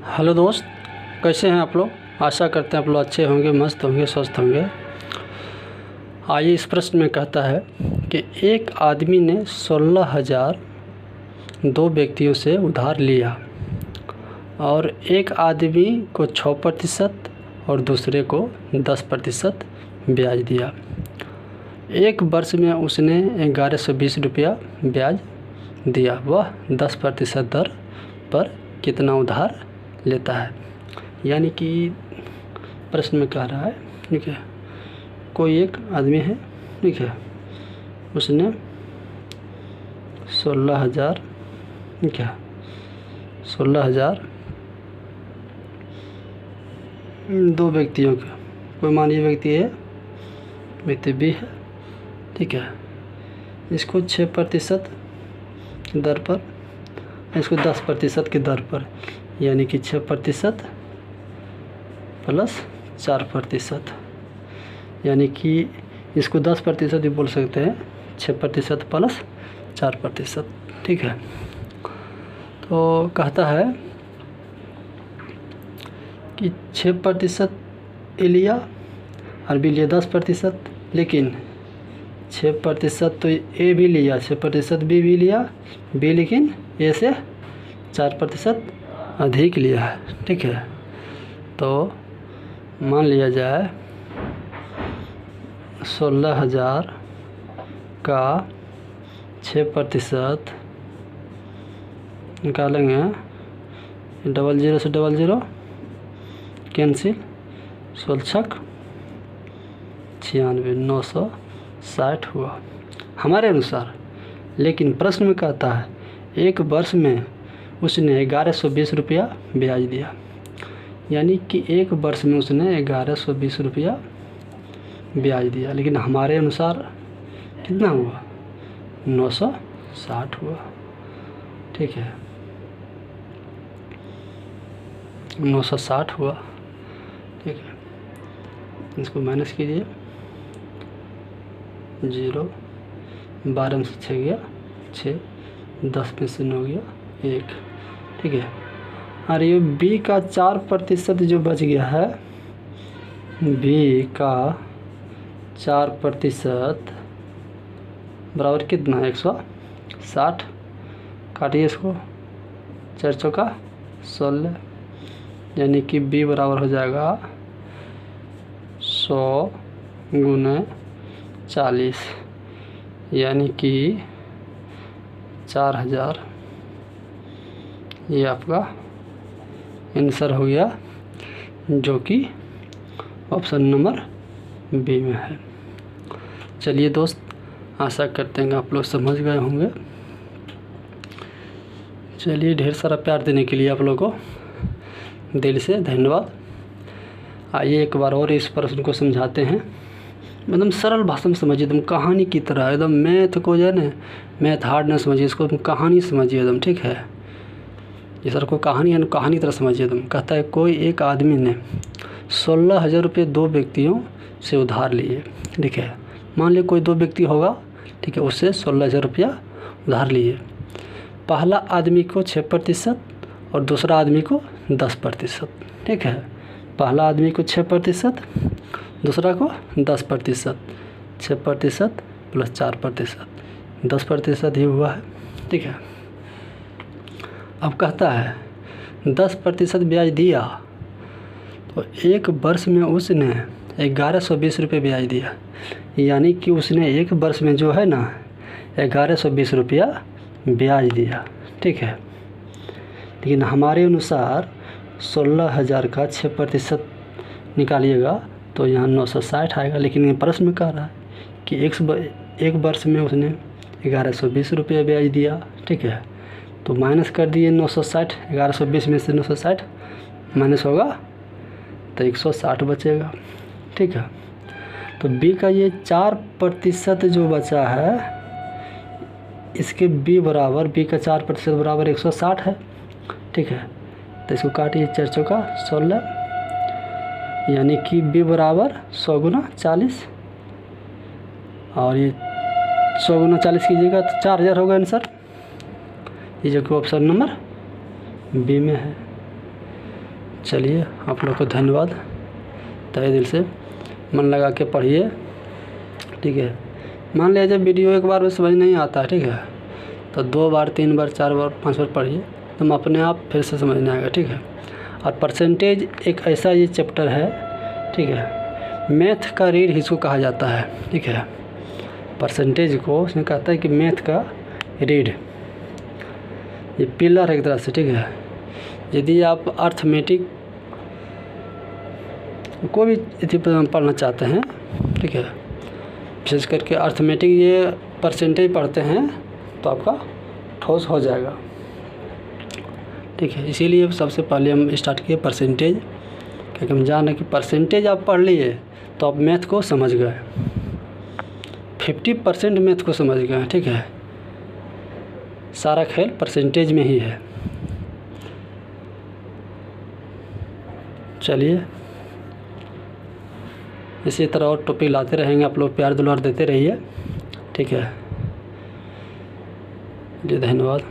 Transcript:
Hello दोस्त, कैसे हैं आप लोग। आशा करते हैं आप लोग अच्छे होंगे, मस्त होंगे, स्वस्थ होंगे। आइए, इस प्रश्न में कहता है कि एक आदमी ने 16,000 दो व्यक्तियों से उधार लिया और एक आदमी को 6% और दूसरे को 10% ब्याज दिया। एक वर्ष में उसने 1120 रुपया ब्याज दिया। वह 10% दर पर कितना उधार लेता है। यानी कि प्रश्न में कह रहा है, ठीक है, कोई एक आदमी है, ठीक है, उसने 16,000, ठीक है, 16,000 दो व्यक्तियों का, कोई मानिए व्यक्ति है, व्यक्ति बी है, ठीक है, इसको 6% दर पर, इसको 10% की दर पर, यानी कि 6% प्लस 4%, यानी कि इसको 10% भी बोल सकते हैं, 6% प्लस 4%, ठीक है। तो कहता है कि 6% ए लिया और बी लिया 10%, लेकिन 6% तो ए भी लिया, 6% बी भी लिया, बी लेकिन ए से 4% अधिक लिया है, ठीक है। तो मान लिया जाए 16,000 का 6% निकालेंगे, 00 से 00 कैंसिल, 16 96, 960 हुआ हमारे अनुसार। लेकिन प्रश्न में कहता है एक वर्ष में उसने 1120 रुपया ब्याज दिया, यानी कि एक वर्ष में उसने 1120 रुपया ब्याज दिया, लेकिन हमारे अनुसार कितना हुआ, 960 हुआ, ठीक है, 960 हुआ, ठीक है। इसको माइनस कीजिए, 0, 12 में से 6 गया 6, 10 में से 9 गया 1, ठीक है। और ये बी का 4% जो बच गया है, बी का 4% बराबर कितना है, 160। काटिए इसको, 4 चौका 16, यानी कि बी बराबर हो जाएगा 100 गुने 40, यानी कि 4,000। ये आपका आंसर हो गया, जो कि ऑप्शन नंबर बी में है। चलिए दोस्त, आशा करते हैं आप लोग समझ गए होंगे। चलिए, ढेर सारा प्यार देने के लिए आप लोगों को दिल से धन्यवाद। आइए एक बार और इस प्रश्न को समझाते हैं, एकदम सरल भाषा में समझिए, एकदम कहानी की तरह। एकदम मैथ को जो है ना, मैथ हार्ड ना समझिए, इसको कहानी समझिए एकदम, ठीक है। ये सर को कहानी है, कहानी तरह समझिए एकदम। कहता है कोई एक आदमी ने 16,000 रुपये दो व्यक्तियों से उधार लिए, ठीक है। मान लिया कोई दो व्यक्ति होगा, ठीक है, उससे 16,000 रुपया उधार लिए। पहला आदमी को 6% और दूसरा आदमी को 10%, ठीक है। पहला आदमी को 6%, दूसरा को 10%, 6% प्लस 4%, 10% ही हुआ है, ठीक है। अब कहता है 10% ब्याज दिया, तो एक वर्ष में उसने 1120 रुपये ब्याज दिया, यानी कि उसने एक वर्ष में जो है ना 1120 रुपया ब्याज दिया, ठीक है। लेकिन हमारे अनुसार 16,000 का 6% निकालिएगा तो यहाँ 960 आएगा। लेकिन ये प्रश्न में कह रहा है कि एक वर्ष में उसने 1120 रुपये ब्याज दिया, ठीक है। तो माइनस कर दिए 960, 1120 में से 960 माइनस होगा तो 160 बचेगा, ठीक है। तो बी का ये 4% जो बचा है, इसके बी का 4% बराबर 160 है, ठीक है। तो इसको काटिए, 4 चौका 16, यानी कि बी बराबर 100 गुना 40, और ये 100 गुना 40 कीजिएगा तो 4,000 होगा आंसर। ये जो कि ऑप्शन नंबर बी में है। चलिए आप लोग को धन्यवाद, तहे दिल से मन लगा के पढ़िए, ठीक है। मान लिया जब वीडियो एक बार में समझ नहीं आता है, ठीक है, तो 2 बार 3 बार 4 बार 5 बार पढ़िए, तो अपने आप फिर से समझ में आएगा, ठीक है। और परसेंटेज एक ऐसा ये चैप्टर है, ठीक है, मैथ का रीढ़ इसको कहा जाता है, ठीक है। परसेंटेज को उसने कहता है कि मैथ का रीढ़, ये पिलर है एक तरह से, ठीक है। यदि आप अर्थमेटिक को भी पढ़ना चाहते हैं, ठीक है, विशेष करके अर्थमेटिक ये परसेंटेज पढ़ते हैं तो आपका ठोस हो जाएगा, ठीक है। इसीलिए सबसे पहले हम स्टार्ट किए परसेंटेज, क्योंकि हम जाने कि परसेंटेज आप पढ़ लिए तो आप मैथ को समझ गए, 50% मैथ को समझ गए, ठीक है। सारा खेल परसेंटेज में ही है। चलिए इसी तरह और टॉपिक लाते रहेंगे, आप लोग प्यार दुलार देते रहिए, ठीक है जी, धन्यवाद।